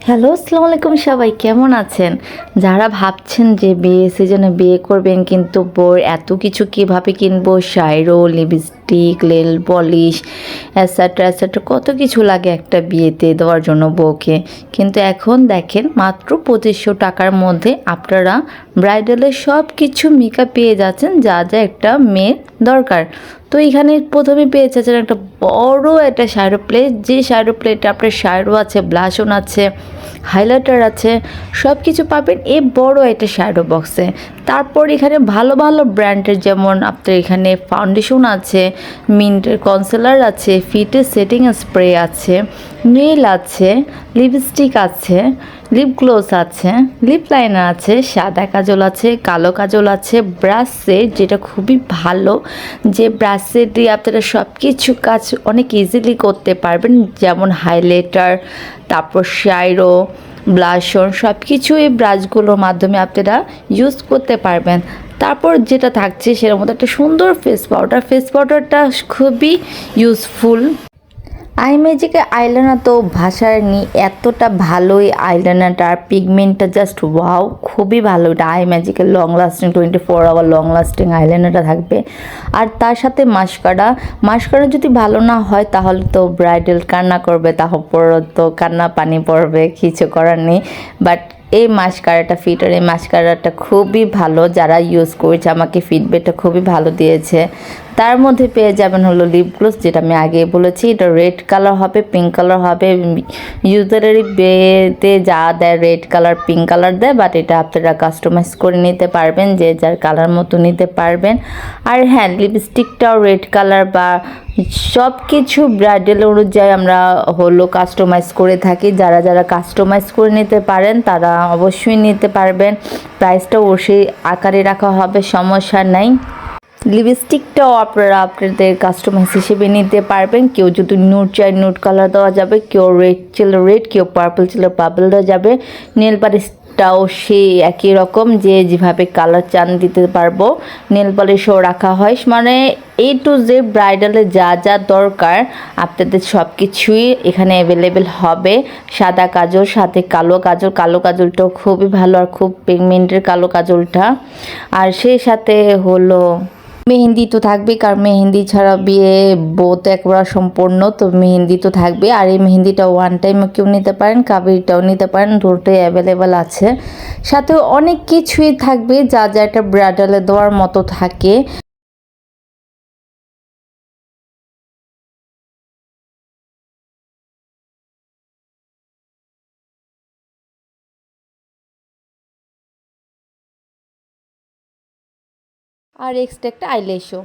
Hello, আসসালামু আলাইকুম সবাই কেমন আছেন? যারা ভাবছেন যে বিয়ে সিজনে বিয়ে করবেন কিন্তু বউয়ের এত কিছু কিভাবে কিনবো, শাইরো, lipstick, nail polish etcetera etcetera কত কিছু লাগে একটা বিয়েতে দেওয়ার জন্য বউকে। কিন্তু এখন দেখেন মাত্র ২৫০০ টাকার মধ্যে আপনারা ব্রাইডালের সব কিছু মেকআপ পেয়ে যাচ্ছেন যা যা একটা মেয়ের দরকার। তো এখানে প্রথমে পেয়ে যাচ্ছেন একটা বড় একটা শ্যাডো প্লেট, যে শ্যাডো প্লেটে আপনার শ্যাডো আছে, ব্লাশন আছে, হাইলাইটার আছে, সব কিছু পাবেন এই বড় একটা শ্যাডো বক্সে। তারপর এখানে ভালো ভালো ব্র্যান্ডের যেমন আপনার এখানে ফাউন্ডেশন আছে, মিন্টের কনসিলার আছে, ফিটের সেটিং স্প্রে আছে, নেল আছে, লিপস্টিক আছে, লিপ গ্লোস আছে, লিপ লাইনার আছে, সাদা কাজল আছে, কালো কাজল আছে, ব্রাশ সেট যেটা খুবই ভালো, যে ব্রাশ সেট দিয়ে আপনারা সব কিছু কাজ অনেক ইজিলি করতে পারবেন, যেমন হাইলাইটার, তারপর শাইরো, ব্লাশন সব কিছু এই ব্রাশগুলোর মাধ্যমে আপনারা ইউজ করতে পারবেন। তারপর যেটা থাকছে সেটার মধ্যে একটা সুন্দর ফেস পাউডারটা খুবই ইউজফুল। আই ম্যাজিকের আইলাইনার তো ভাষার নেই, এতটা ভালো এই আইলাইনারটার পিগমেন্টটা জাস্ট ওয়াও, খুবই ভালো। এটা আই ম্যাজিকের long lasting 24 hour long lasting আইলাইনারটা থাকবে। আর তার সাথে মাস্কারা যদি ভালো না হয় তাহলে তো ব্রাইডাল কান্না করবে, তারপর তো কান্না পানি পড়বে, কিছু করার নেই। বাট এই মাস্কারাটা খুবই ভালো, যারা ইউজ করেছে আমাকে ফিডব্যাকটা খুবই ভালো দিয়েছে। তার মধ্যে পেয়ে যাবেন হলো লিপ গ্লোস, যেটা আমি আগে বলেছি, এটা রেড কালার হবে, পিঙ্ক কালার হবে। ইউজারেরই বিয়েতে যা দেয় রেড কালার, পিঙ্ক কালার দেয়, বাট এটা আপনারা কাস্টমাইজ করে নিতে পারবেন, যে যার কালার মতো নিতে পারবেন। আর হ্যাঁ, লিপস্টিকটাও রেড কালার বা সব কিছু ব্রাইডাল অনুযায়ী আমরা হলো কাস্টমাইজ করে থাকি। যারা যারা কাস্টমাইজ করে নিতে পারেন তারা অবশ্যই নিতে পারবেন। প্রাইসটাও সেই আকারে রাখা হবে, সমস্যা নাই। লিপস্টিকটাও আপনারা আপনাদের কাস্টমাইজ হিসেবে নিতে পারবেন। কেউ যদি নুড চায় নুড কালার দেওয়া যাবে, কেউ রেড ছিল রেড, কেউ পার্পল ছিল পার্পল দেওয়া যাবে। নেল পালিশটাও সেই একই রকম, যে যেভাবে কালার চান দিতে পারবো। নেল পালিশও রাখা হয়, মানে এ টু জেড ব্রাইডালে যা যা দরকার আপনাদের সব কিছুই এখানে অ্যাভেলেবেল হবে। সাদা কাজল সাথে কালো কাজল, কালো কাজলটাও খুবই ভালো আর খুব পিগমেন্টের কালো কাজলটা। আর সেই সাথে হলো মেহেন্দি তো থাকবে, কারণ মেহেন্দি ছাড়া বিয়ে বউ তো একবার সম্পূর্ণ, তো মেহেন্দি তো থাকবে। আর এই মেহেন্দিটা ওয়ান টাইম কেউ নিতে পারেন, কাবেরিটাও নিতে পারেন, দুটোই অ্যাভেলেবেল আছে। সাথে অনেক কিছুই থাকবে যা যা একটা ব্রাইডালে দেওয়ার মতো থাকে। আর এক্সট্রা একটা আইল্যাশও।